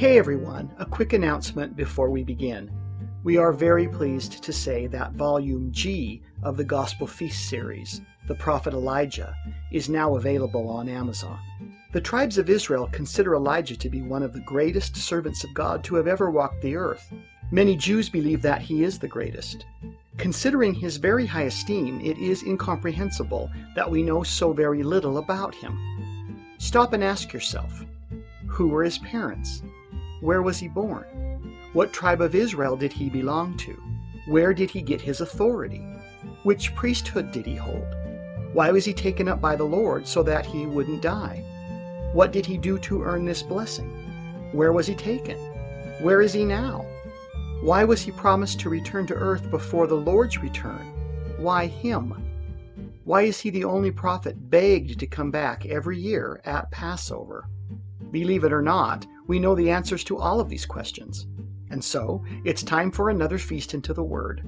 Hey everyone, a quick announcement before we begin. We are very pleased to say that Volume G of the Gospel Feast series, The Prophet Elijah, is now available on Amazon. The tribes of Israel consider Elijah to be one of the greatest servants of God to have ever walked the earth. Many Jews believe that he is the greatest. Considering his very high esteem, it is incomprehensible that we know so very little about him. Stop and ask yourself, who were his parents? Where was he born? What tribe of Israel did he belong to? Where did he get his authority? Which priesthood did he hold? Why was he taken up by the Lord so that he wouldn't die? What did he do to earn this blessing? Where was he taken? Where is he now? Why was he promised to return to earth before the Lord's return? Why him? Why is he the only prophet begged to come back every year at Passover? Believe it or not, we know the answers to all of these questions. And so, it's time for another feast into the Word.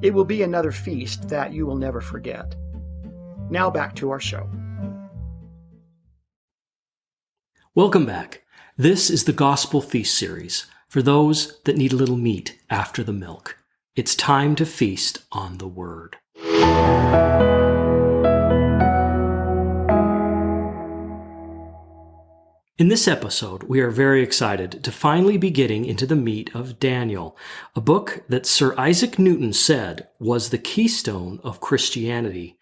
It will be another feast that you will never forget. Now back to our show. Welcome back. This is the Gospel Feast series for those that need a little meat after the milk. It's time to feast on the Word. In this episode, we are very excited to finally be getting into the meat of Daniel, a book that Sir Isaac Newton said was the keystone of Christianity.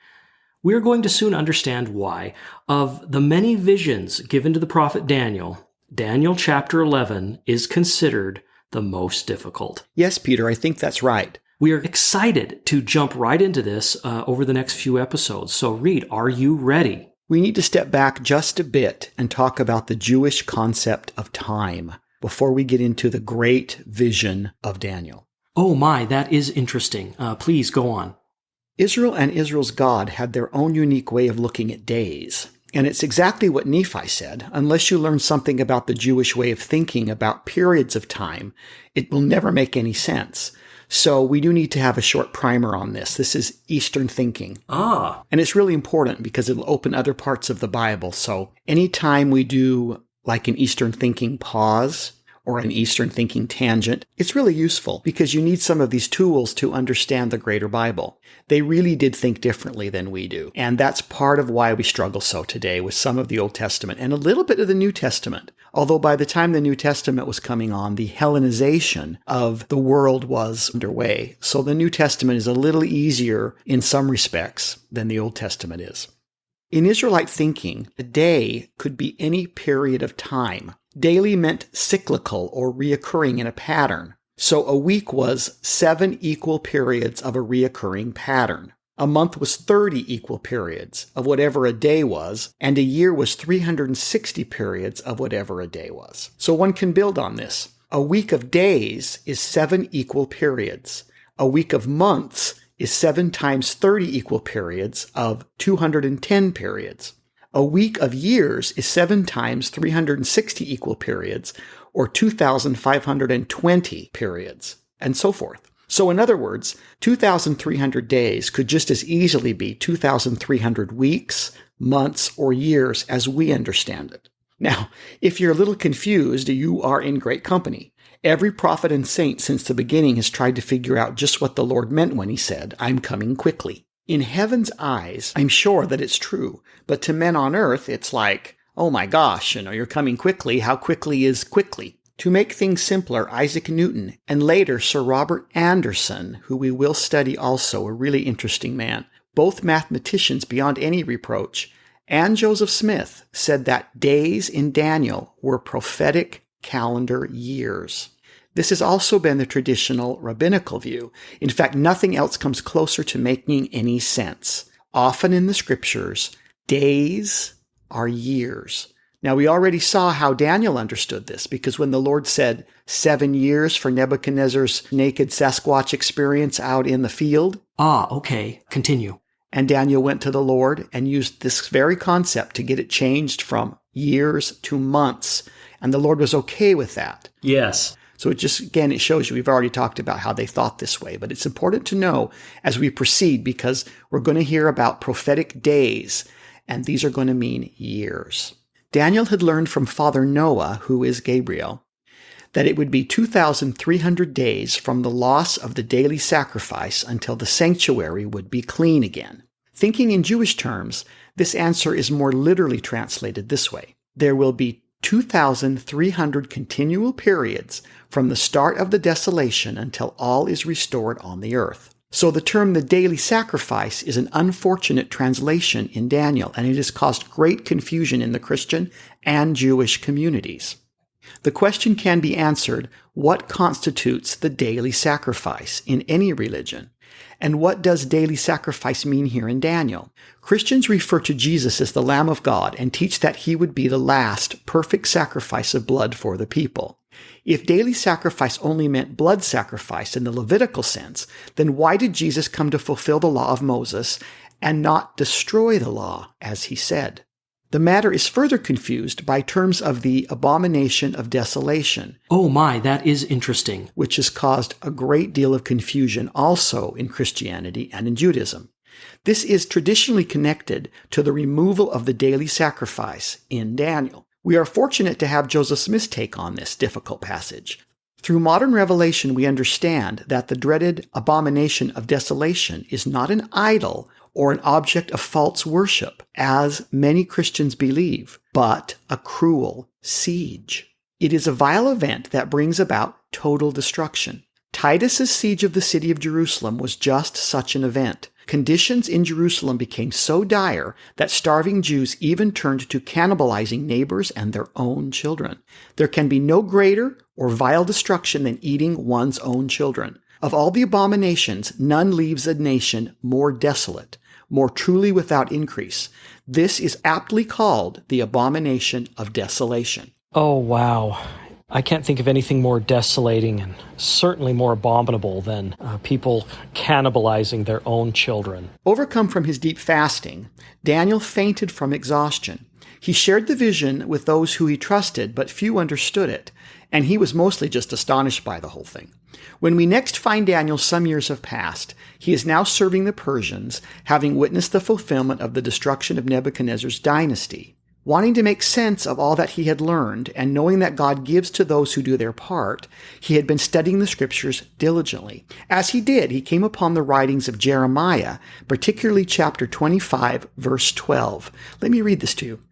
We are going to soon understand why. Of the many visions given to the prophet Daniel, Daniel chapter 11 is considered the most difficult. Yes, Peter, I think that's right. We are excited to jump right into this over the next few episodes. So Reed, are you ready? We need to step back just a bit and talk about the Jewish concept of time before we get into the great vision of Daniel. Oh my, that is interesting. Please go on. Israel and Israel's God had their own unique way of looking at days. And it's exactly what Nephi said. Unless you learn something about the Jewish way of thinking about periods of time, it will never make any sense. So we do need to have a short primer on this. This is Eastern thinking. And it's really important because it'll open other parts of the Bible. So anytime we do like an Eastern thinking pause or an Eastern thinking tangent, it's really useful because you need some of these tools to understand the greater Bible. They really did think differently than we do. And that's part of why we struggle so today with some of the Old Testament and a little bit of the New Testament. Although by the time the New Testament was coming on, the Hellenization of the world was underway. So the New Testament is a little easier in some respects than the Old Testament is. In Israelite thinking, a day could be any period of time. Daily meant cyclical or reoccurring in a pattern. So a week was 7 equal periods of a reoccurring pattern. A month was 30 equal periods of whatever a day was, and a year was 360 periods of whatever a day was. So one can build on this. A week of days is 7 equal periods. A week of months is 7 times 30 equal periods of 210 periods. A week of years is 7 times 360 equal periods, or 2,520 periods, and so forth. So in other words, 2,300 days could just as easily be 2,300 weeks, months, or years as we understand it. Now, if you're a little confused, you are in great company. Every prophet and saint since the beginning has tried to figure out just what the Lord meant when he said, "I'm coming quickly." In heaven's eyes, I'm sure that it's true, but to men on earth, it's like, oh my gosh, you're coming quickly. How quickly is quickly? To make things simpler, Isaac Newton and later Sir Robert Anderson, who we will study also, a really interesting man, both mathematicians beyond any reproach, and Joseph Smith said that days in Daniel were prophetic calendar years. This has also been the traditional rabbinical view. In fact, nothing else comes closer to making any sense. Often in the scriptures, days are years. Now, we already saw how Daniel understood this, because when the Lord said 7 years for Nebuchadnezzar's naked Sasquatch experience out in the field. Okay. Continue. And Daniel went to the Lord and used this very concept to get it changed from years to months. And the Lord was okay with that. Yes. So it shows you, we've already talked about how they thought this way, but it's important to know as we proceed because we're going to hear about prophetic days, and these are going to mean years. Daniel had learned from Father Noah, who is Gabriel, that it would be 2,300 days from the loss of the daily sacrifice until the sanctuary would be clean again. Thinking in Jewish terms, this answer is more literally translated this way. There will be 2,300 continual periods from the start of the desolation until all is restored on the earth. So the term the daily sacrifice is an unfortunate translation in Daniel, and it has caused great confusion in the Christian and Jewish communities. The question can be answered, what constitutes the daily sacrifice in any religion? And what does daily sacrifice mean here in Daniel? Christians refer to Jesus as the Lamb of God and teach that he would be the last perfect sacrifice of blood for the people. If daily sacrifice only meant blood sacrifice in the Levitical sense, then why did Jesus come to fulfill the law of Moses and not destroy the law, as he said? The matter is further confused by terms of the Abomination of Desolation. Oh my, that is interesting. Which has caused a great deal of confusion also in Christianity and in Judaism. This is traditionally connected to the removal of the daily sacrifice in Daniel. We are fortunate to have Joseph Smith's take on this difficult passage. Through modern revelation, we understand that the dreaded Abomination of Desolation is not an idol or an object of false worship, as many Christians believe, but a cruel siege. It is a vile event that brings about total destruction. Titus's siege of the city of Jerusalem was just such an event. Conditions in Jerusalem became so dire that starving Jews even turned to cannibalizing neighbors and their own children. There can be no greater or vile destruction than eating one's own children. Of all the abominations, none leaves a nation more desolate, more truly without increase. This is aptly called the Abomination of Desolation. Oh, wow. I can't think of anything more desolating and certainly more abominable than people cannibalizing their own children. Overcome from his deep fasting, Daniel fainted from exhaustion. He shared the vision with those who he trusted, but few understood it, and he was mostly just astonished by the whole thing. When we next find Daniel, some years have passed. He is now serving the Persians, having witnessed the fulfillment of the destruction of Nebuchadnezzar's dynasty. Wanting to make sense of all that he had learned, and knowing that God gives to those who do their part, he had been studying the scriptures diligently. As he did, he came upon the writings of Jeremiah, particularly chapter 25, verse 12. Let me read this to you.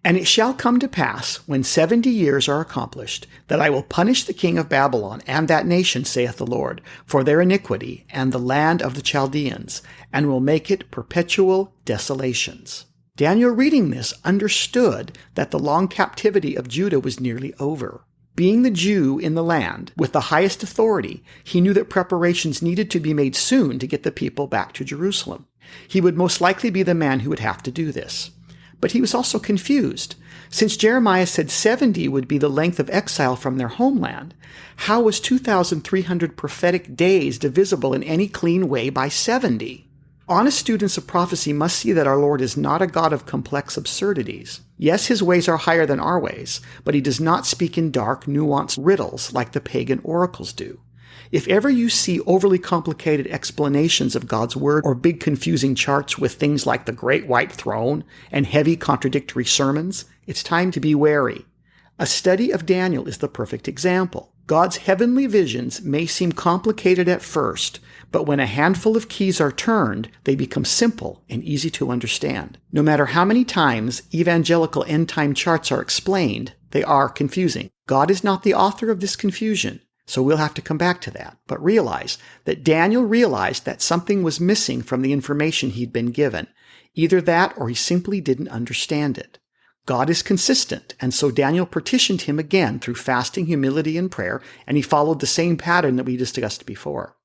And it shall come to pass, when 70 years are accomplished, that I will punish the king of Babylon and that nation, saith the Lord, for their iniquity, and the land of the Chaldeans, and will make it perpetual desolations. Daniel, reading this, understood that the long captivity of Judah was nearly over. Being the Jew in the land with the highest authority, he knew that preparations needed to be made soon to get the people back to Jerusalem. He would most likely be the man who would have to do this. But he was also confused. Since Jeremiah said 70 would be the length of exile from their homeland, how was 2,300 prophetic days divisible in any clean way by 70? Honest students of prophecy must see that our Lord is not a God of complex absurdities. Yes, his ways are higher than our ways, but he does not speak in dark, nuanced riddles like the pagan oracles do. If ever you see overly complicated explanations of God's word or big confusing charts with things like the Great White Throne and heavy contradictory sermons, it's time to be wary. A study of Daniel is the perfect example. God's heavenly visions may seem complicated at first, but when a handful of keys are turned, they become simple and easy to understand. No matter how many times evangelical end-time charts are explained, they are confusing. God is not the author of this confusion, so we'll have to come back to that. But realize that Daniel realized that something was missing from the information he'd been given. Either that or he simply didn't understand it. God is consistent, and so Daniel petitioned him again through fasting, humility, and prayer, and he followed the same pattern that we discussed before.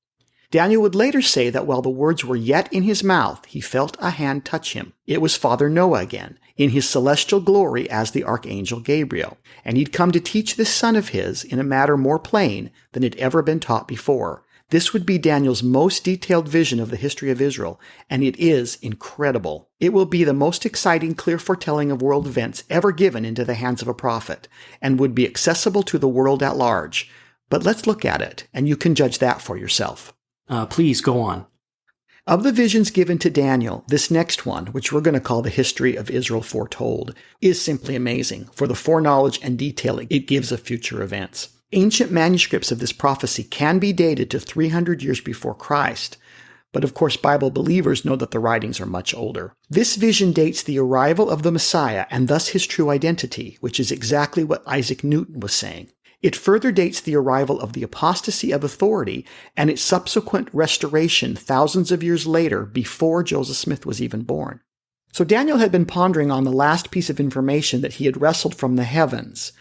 Daniel would later say that while the words were yet in his mouth, he felt a hand touch him. It was Father Noah again, in his celestial glory as the Archangel Gabriel, and he'd come to teach this son of his in a matter more plain than had ever been taught before. This would be Daniel's most detailed vision of the history of Israel, and it is incredible. It will be the most exciting, clear foretelling of world events ever given into the hands of a prophet, and would be accessible to the world at large. But let's look at it, and you can judge that for yourself. Please go on. Of the visions given to Daniel, this next one, which we're going to call the history of Israel foretold, is simply amazing for the foreknowledge and detail it gives of future events. Ancient manuscripts of this prophecy can be dated to 300 years before Christ, but of course Bible believers know that the writings are much older. This vision dates the arrival of the Messiah and thus his true identity, which is exactly what Isaac Newton was saying. It further dates the arrival of the apostasy of authority and its subsequent restoration thousands of years later before Joseph Smith was even born. So Daniel had been pondering on the last piece of information that he had wrestled from the heavens,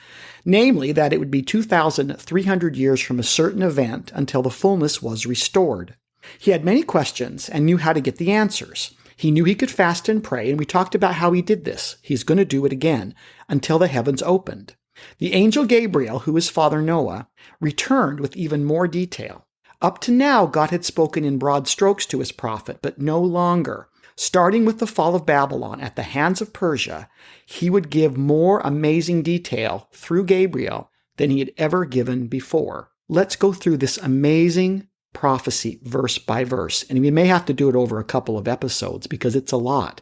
namely that it would be 2,300 years from a certain event until the fullness was restored. He had many questions and knew how to get the answers. He knew he could fast and pray, and we talked about how he did this. He's going to do it again until the heavens opened. The angel Gabriel, who is Father Noah, returned with even more detail. Up to now, God had spoken in broad strokes to his prophet, but no longer. Starting with the fall of Babylon at the hands of Persia, he would give more amazing detail through Gabriel than he had ever given before. Let's go through this amazing prophecy verse by verse, and we may have to do it over a couple of episodes because it's a lot.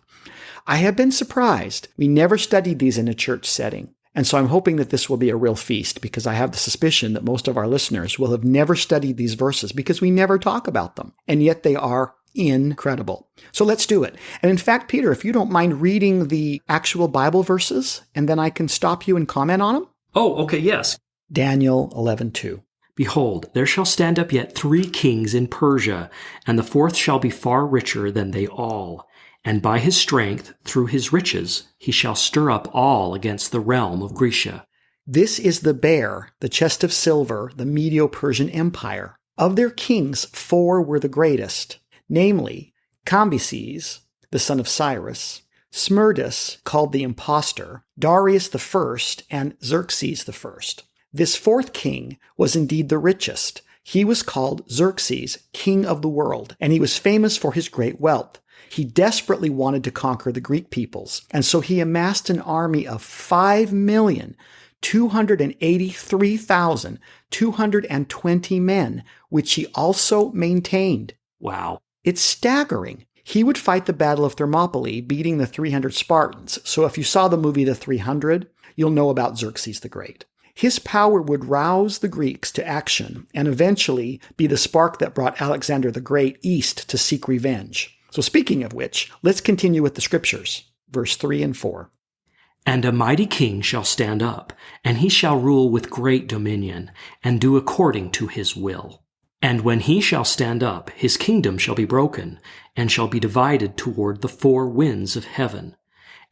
I have been surprised. We never studied these in a church setting. And so I'm hoping that this will be a real feast because I have the suspicion that most of our listeners will have never studied these verses because we never talk about them. And yet they are incredible. So let's do it. And in fact, Peter, if you don't mind reading the actual Bible verses, and then I can stop you and comment on them. Oh, okay, yes. Daniel 11:2. Behold, there shall stand up yet 3 kings in Persia, and the fourth shall be far richer than they all. And by his strength, through his riches, he shall stir up all against the realm of Grecia. This is the bear, the chest of silver, the Medo-Persian Empire. Of their kings, 4 were the greatest, namely Cambyses, the son of Cyrus, Smerdis, called the impostor, Darius the first, and Xerxes the first. This 4th king was indeed the richest. He was called Xerxes, king of the world, and he was famous for his great wealth. He desperately wanted to conquer the Greek peoples, and so he amassed an army of 5,283,220 men, which he also maintained. Wow. It's staggering. He would fight the Battle of Thermopylae, beating the 300 Spartans. So if you saw the movie The 300, you'll know about Xerxes the Great. His power would rouse the Greeks to action and eventually be the spark that brought Alexander the Great east to seek revenge. So speaking of which, let's continue with the scriptures, verse 3 and 4. And a mighty king shall stand up, and he shall rule with great dominion, and do according to his will. And when he shall stand up, his kingdom shall be broken, and shall be divided toward the 4 winds of heaven.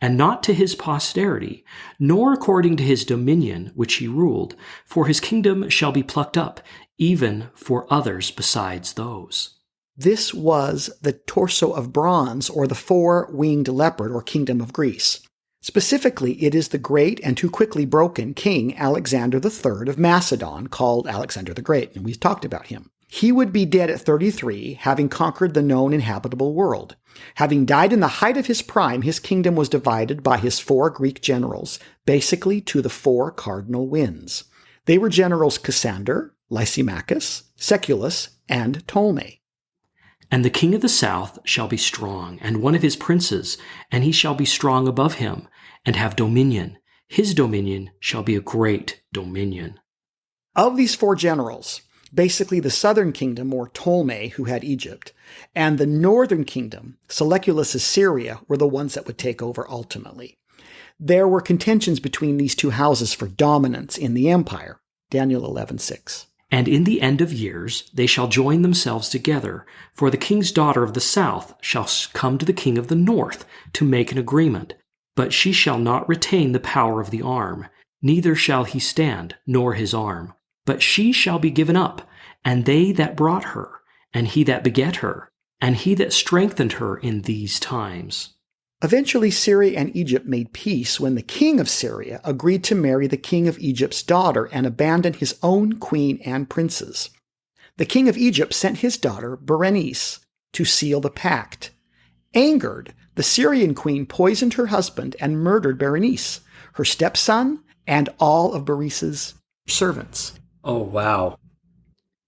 And not to his posterity, nor according to his dominion which he ruled, for his kingdom shall be plucked up, even for others besides those. This was the torso of bronze, or the 4-winged leopard, or kingdom of Greece. Specifically, it is the great and too quickly broken King Alexander III of Macedon, called Alexander the Great, and we've talked about him. He would be dead at 33, having conquered the known inhabitable world. Having died in the height of his prime, his kingdom was divided by his 4 Greek generals, basically to the 4 cardinal winds. They were generals Cassander, Lysimachus, Seculus, and Ptolemy. And the king of the south shall be strong, and one of his princes, and he shall be strong above him, and have dominion. His dominion shall be a great dominion. Of these 4 generals, basically the southern kingdom, or Ptolemy, who had Egypt, and the northern kingdom, Seleucus' Syria, were the ones that would take over ultimately. There were contentions between these 2 houses for dominance in the empire. Daniel 11:6. And in the end of years they shall join themselves together, for the king's daughter of the south shall come to the king of the north to make an agreement. But she shall not retain the power of the arm, neither shall he stand, nor his arm. But she shall be given up, and they that brought her, and he that begat her, and he that strengthened her in these times. Eventually, Syria and Egypt made peace when the king of Syria agreed to marry the king of Egypt's daughter and abandon his own queen and princes. The king of Egypt sent his daughter, Berenice, to seal the pact. Angered, the Syrian queen poisoned her husband and murdered Berenice, her stepson, and all of Berenice's servants. Oh, wow.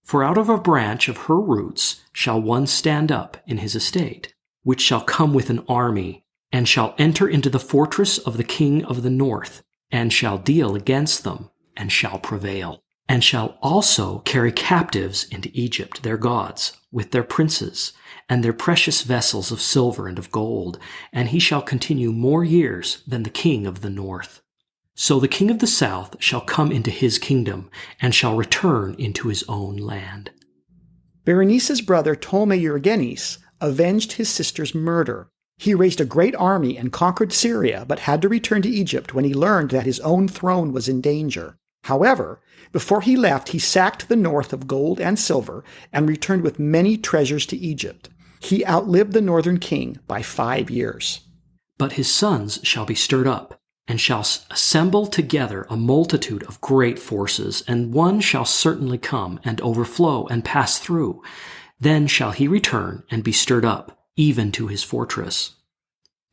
For out of a branch of her roots shall one stand up in his estate, which shall come with an army, and shall enter into the fortress of the king of the north, and shall deal against them, and shall prevail. and shall also carry captives into Egypt their gods, with their princes, and their precious vessels of silver and of gold, and he shall continue more years than the king of the north. So the king of the south shall come into his kingdom, and shall return into his own land. Berenice's brother Ptolemy Euergenes avenged his sister's murder. He raised a great army and conquered Syria, but had to return to Egypt when he learned that his own throne was in danger. However, before he left, he sacked the north of gold and silver and returned with many treasures to Egypt. He outlived the northern king by 5 years. But his sons shall be stirred up, and shall assemble together a multitude of great forces, and one shall certainly come, and overflow, and pass through. Then shall he return, and be stirred up, even to his fortress.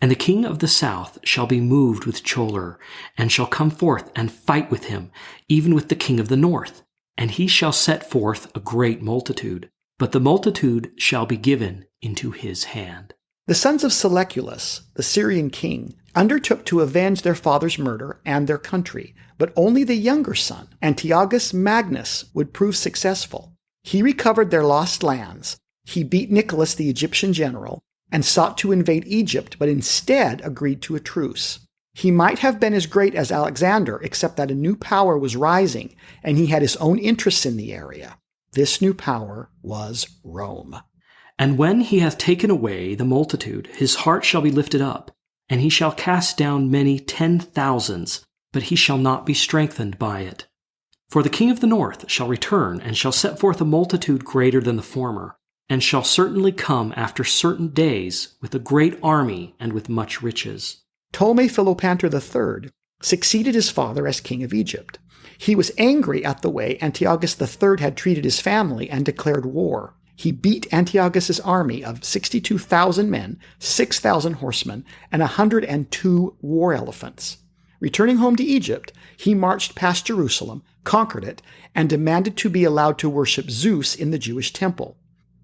And the king of the south shall be moved with choler, and shall come forth and fight with him, even with the king of the north. And he shall set forth a great multitude, but the multitude shall be given into his hand. The sons of Seleucus, the Syrian king, undertook to avenge their father's murder and their country, but only the younger son, Antiochus Magnus, would prove successful. He recovered their lost lands. He beat Nicholas, the Egyptian general, and sought to invade Egypt, but instead agreed to a truce. He might have been as great as Alexander, except that a new power was rising, and he had his own interests in the area. This new power was Rome. And when he hath taken away the multitude, his heart shall be lifted up, and he shall cast down many 10,000s, but he shall not be strengthened by it. For the king of the north shall return, and shall set forth a multitude greater than the former, and shall certainly come after certain days with a great army and with much riches. Ptolemy Philopator III succeeded his father as king of Egypt. He was angry at the way Antiochus III had treated his family and declared war. He beat Antiochus's army of 62,000 men, 6,000 horsemen, and 102 war elephants. Returning home to Egypt, he marched past Jerusalem, conquered it, and demanded to be allowed to worship Zeus in the Jewish temple.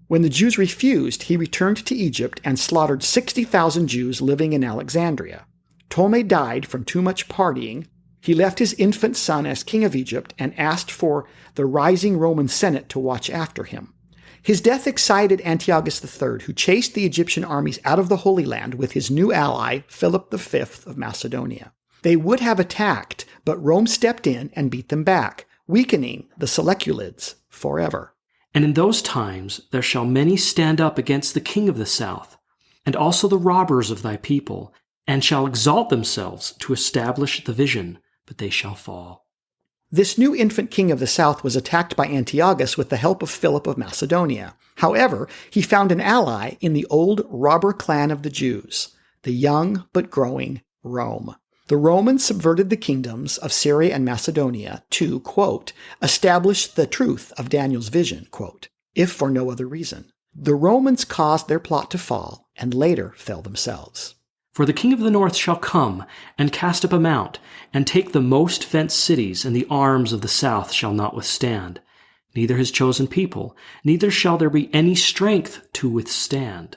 When the Jews refused, he returned to Egypt and slaughtered 60,000 Jews living in Alexandria. Ptolemy died from too much partying. He left his infant son as king of Egypt and asked for the rising Roman Senate to watch after him. His death excited Antiochus III, who chased the Egyptian armies out of the Holy Land with his new ally, Philip V of Macedonia. They would have attacked, but Rome stepped in and beat them back, weakening the Seleucids forever. And in those times there shall many stand up against the king of the south, and also the robbers of thy people, and shall exalt themselves to establish the vision, but they shall fall. This new infant king of the south was attacked by Antiochus with the help of Philip of Macedonia. However, he found an ally in the old robber clan of the Jews, the young but growing Rome. The Romans subverted the kingdoms of Syria and Macedonia to, quote, establish the truth of Daniel's vision, quote, if for no other reason. The Romans caused their plot to fall and later fell themselves. For the king of the north shall come, and cast up a mount, and take the most fenced cities, and the arms of the south shall not withstand, neither his chosen people, neither shall there be any strength to withstand.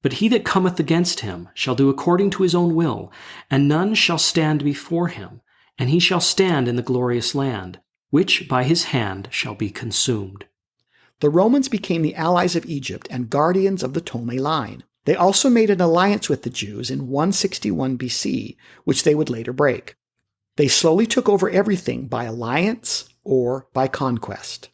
But he that cometh against him shall do according to his own will, and none shall stand before him, and he shall stand in the glorious land, which by his hand shall be consumed. The Romans became the allies of Egypt and guardians of the Ptolemy line. They also made an alliance with the Jews in 161 BC, which they would later break. They slowly took over everything by alliance or by conquest.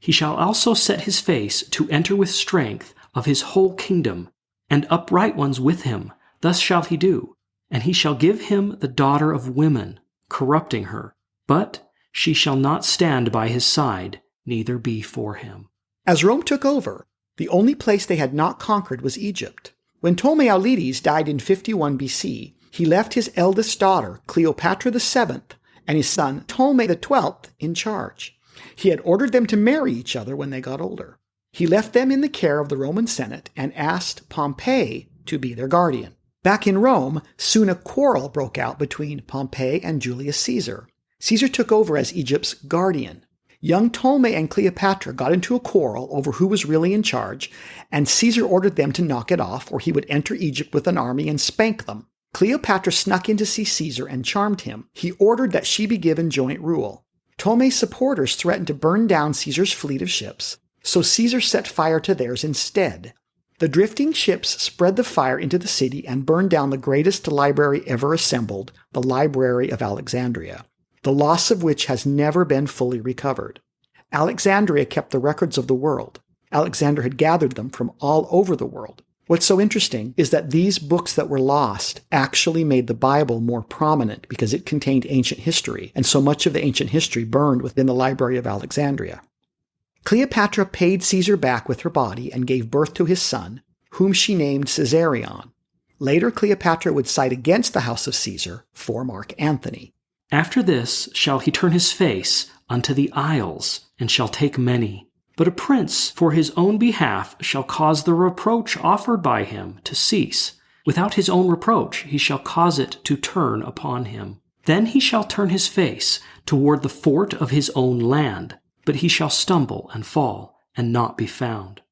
He shall also set his face to enter with strength of his whole kingdom, and upright ones with him. Thus shall he do. And he shall give him the daughter of women, corrupting her. But she shall not stand by his side, neither be for him. As Rome took over, the only place they had not conquered was Egypt. When Ptolemy Auletes died in 51 BC, he left his eldest daughter, Cleopatra VII, and his son, Ptolemy XII, in charge. He had ordered them to marry each other when they got older. He left them in the care of the Roman Senate and asked Pompey to be their guardian. Back in Rome, soon a quarrel broke out between Pompey and Julius Caesar. Caesar took over as Egypt's guardian. Young Ptolemy and Cleopatra got into a quarrel over who was really in charge, and Caesar ordered them to knock it off or he would enter Egypt with an army and spank them. Cleopatra snuck in to see Caesar and charmed him. He ordered that she be given joint rule. Ptolemy's supporters threatened to burn down Caesar's fleet of ships, so Caesar set fire to theirs instead. The drifting ships spread the fire into the city and burned down the greatest library ever assembled, the Library of Alexandria, the loss of which has never been fully recovered. Alexandria kept the records of the world. Alexander had gathered them from all over the world. What's so interesting is that these books that were lost actually made the Bible more prominent because it contained ancient history, and so much of the ancient history burned within the Library of Alexandria. Cleopatra paid Caesar back with her body and gave birth to his son, whom she named Caesarion. Later, Cleopatra would side against the house of Caesar for Mark Antony. After this shall he turn his face unto the isles, and shall take many. But a prince for his own behalf shall cause the reproach offered by him to cease. Without his own reproach he shall cause it to turn upon him. Then he shall turn his face toward the fort of his own land, but he shall stumble and fall, and not be found.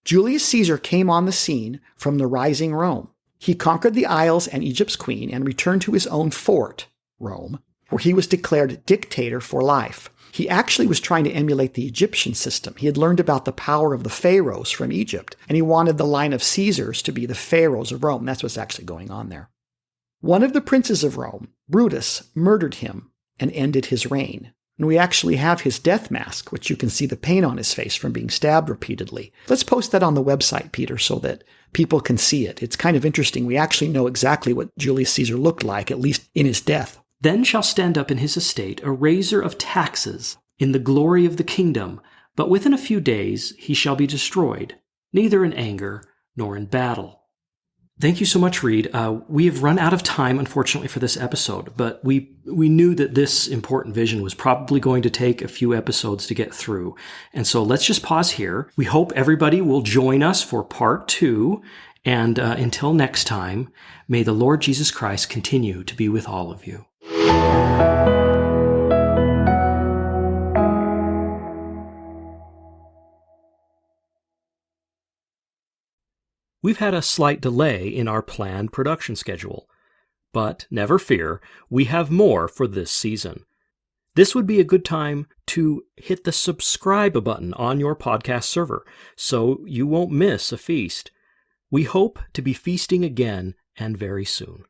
Julius Caesar came on the scene from the rising Rome. He conquered the Isles and Egypt's queen and returned to his own fort, Rome, where he was declared dictator for life. He actually was trying to emulate the Egyptian system. He had learned about the power of the pharaohs from Egypt, and he wanted the line of Caesars to be the pharaohs of Rome. That's what's actually going on there. One of the princes of Rome, Brutus, murdered him and ended his reign. And we actually have his death mask, which you can see the pain on his face from being stabbed repeatedly. Let's post that on the website, Peter, so that people can see it. It's kind of interesting. We actually know exactly what Julius Caesar looked like, at least in his death. Then shall stand up in his estate a raiser of taxes in the glory of the kingdom, but within a few days he shall be destroyed, neither in anger nor in battle. Thank you so much, Reed. We have run out of time, unfortunately, for this episode, but we knew that this important vision was probably going to take a few episodes to get through. And so let's just pause here. We hope everybody will join us for part 2. And until next time, may the Lord Jesus Christ continue to be with all of you. We've had a slight delay in our planned production schedule, but never fear, we have more for this season. This would be a good time to hit the subscribe button on your podcast server so you won't miss a feast. We hope to be feasting again and very soon.